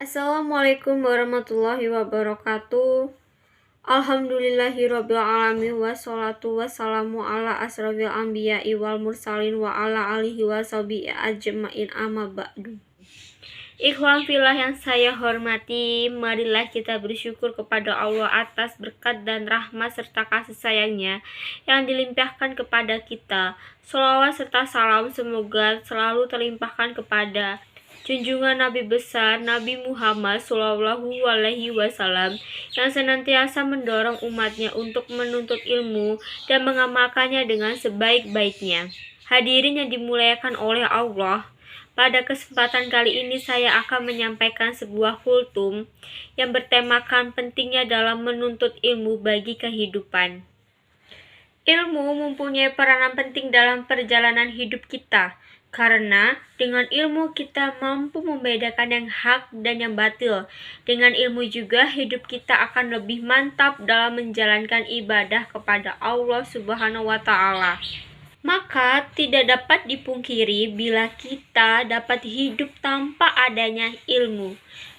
Assalamualaikum warahmatullahi wabarakatuh. Alhamdulillahirabbil alamin wassalatu wassalamu ala asrofil anbiya'i wal mursalin wa ala alihi washabihi ajmain amma ba'du. Ikhwan fillah yang saya hormati, marilah kita bersyukur kepada Allah atas berkat dan rahmat serta kasih sayangnya yang dilimpahkan kepada kita. Sholawat serta salam semoga selalu terlimpahkan kepada junjungan Nabi besar Nabi Muhammad Shallallahu Alaihi Wasallam yang senantiasa mendorong umatnya untuk menuntut ilmu dan mengamalkannya dengan sebaik-baiknya. Hadirin yang dimuliakan oleh Allah, pada kesempatan kali ini saya akan menyampaikan sebuah kultum yang bertemakan pentingnya dalam menuntut ilmu bagi kehidupan. Ilmu mempunyai peranan penting dalam perjalanan hidup kita, karena dengan ilmu kita mampu membedakan yang hak dan yang batil. Dengan ilmu juga hidup kita akan lebih mantap dalam menjalankan ibadah kepada Allah Subhanahu wa Ta'ala. Maka tidak dapat dipungkiri bila kita dapat hidup tanpa adanya ilmu.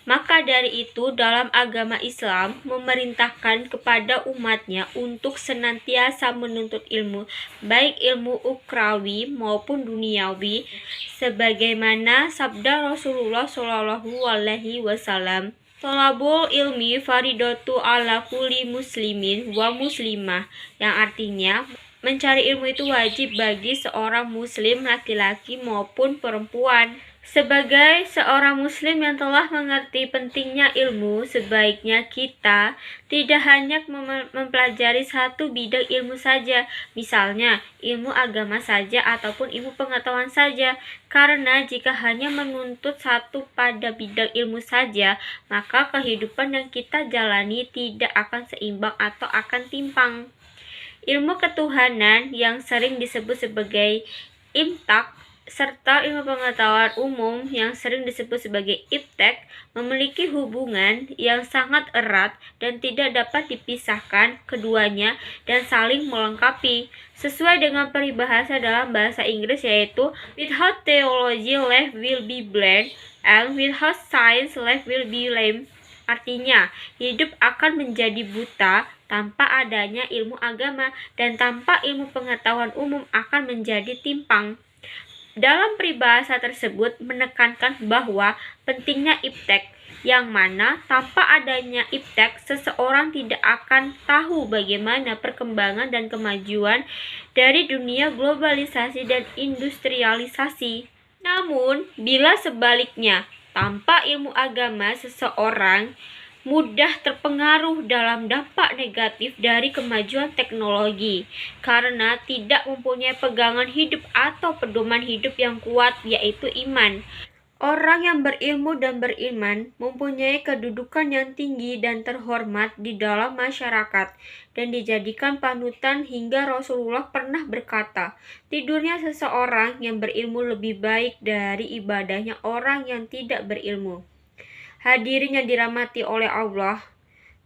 Maka dari itu dalam agama Islam memerintahkan kepada umatnya untuk senantiasa menuntut ilmu, baik ilmu ukhrawi maupun duniawi, sebagaimana sabda Rasulullah Shallallahu Alaihi Wasallam, "Thalabul ilmi faridatu ala kulli muslimin wa muslimah," yang artinya mencari ilmu itu wajib bagi seorang muslim laki-laki maupun perempuan. Sebagai seorang muslim yang telah mengerti pentingnya ilmu, sebaiknya kita tidak hanya mempelajari satu bidang ilmu saja, misalnya ilmu agama saja ataupun ilmu pengetahuan saja. Karena jika hanya menuntut satu pada bidang ilmu saja, maka kehidupan yang kita jalani tidak akan seimbang atau akan timpang. Ilmu ketuhanan yang sering disebut sebagai imtak serta ilmu pengetahuan umum yang sering disebut sebagai iptek memiliki hubungan yang sangat erat dan tidak dapat dipisahkan keduanya dan saling melengkapi. Sesuai dengan peribahasa dalam bahasa Inggris yaitu without theology life will be blind and without science life will be lame. Artinya, hidup akan menjadi buta tanpa adanya ilmu agama dan tanpa ilmu pengetahuan umum akan menjadi timpang. Dalam peribahasa tersebut menekankan bahwa pentingnya iptek, yang mana tanpa adanya iptek seseorang tidak akan tahu bagaimana perkembangan dan kemajuan dari dunia globalisasi dan industrialisasi. Namun, bila sebaliknya, tanpa ilmu agama seseorang mudah terpengaruh dalam dampak negatif dari kemajuan teknologi karena tidak mempunyai pegangan hidup atau pedoman hidup yang kuat, yaitu iman. Orang yang berilmu dan beriman mempunyai kedudukan yang tinggi dan terhormat di dalam masyarakat dan dijadikan panutan hingga Rasulullah pernah berkata, tidurnya seseorang yang berilmu lebih baik dari ibadahnya orang yang tidak berilmu. Hadirin yang dirahmati oleh Allah,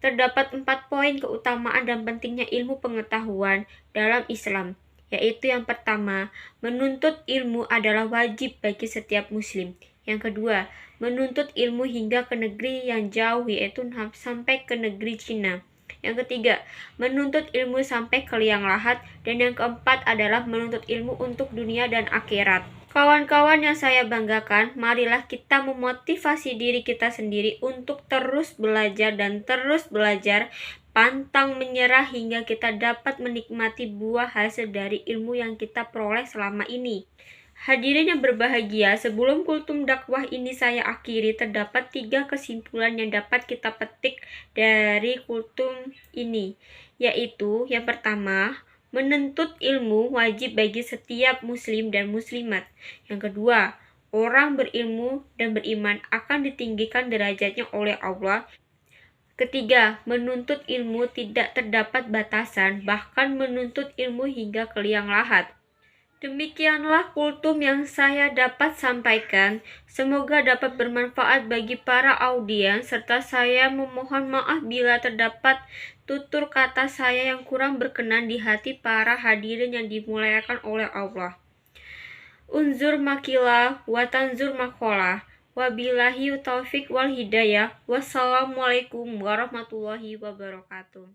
terdapat 4 poin keutamaan dan pentingnya ilmu pengetahuan dalam Islam, yaitu yang pertama, menuntut ilmu adalah wajib bagi setiap muslim. Yang kedua, menuntut ilmu hingga ke negeri yang jauh, yaitu sampai ke negeri Cina. Yang ketiga, menuntut ilmu sampai ke liang lahat. Dan yang keempat adalah menuntut ilmu untuk dunia dan akhirat. Kawan-kawan yang saya banggakan, marilah kita memotivasi diri kita sendiri untuk terus belajar dan terus belajar, pantang menyerah hingga kita dapat menikmati buah hasil dari ilmu yang kita peroleh selama ini. Hadirin yang berbahagia, sebelum kultum dakwah ini saya akhiri, terdapat 3 kesimpulan yang dapat kita petik dari kultum ini, yaitu yang pertama, menuntut ilmu wajib bagi setiap muslim dan muslimat. Yang kedua, orang berilmu dan beriman akan ditinggikan derajatnya oleh Allah. Ketiga, menuntut ilmu tidak terdapat batasan, bahkan menuntut ilmu hingga ke liang lahat. Demikianlah kultum yang saya dapat sampaikan. Semoga dapat bermanfaat bagi para audiens, serta saya memohon maaf bila terdapat tutur kata saya yang kurang berkenan di hati para hadirin yang dimuliakan oleh Allah. Unzur makila wa tanzur makola Wabillahi taufik wal hidayah. Wassalamualaikum warahmatullahi wabarakatuh.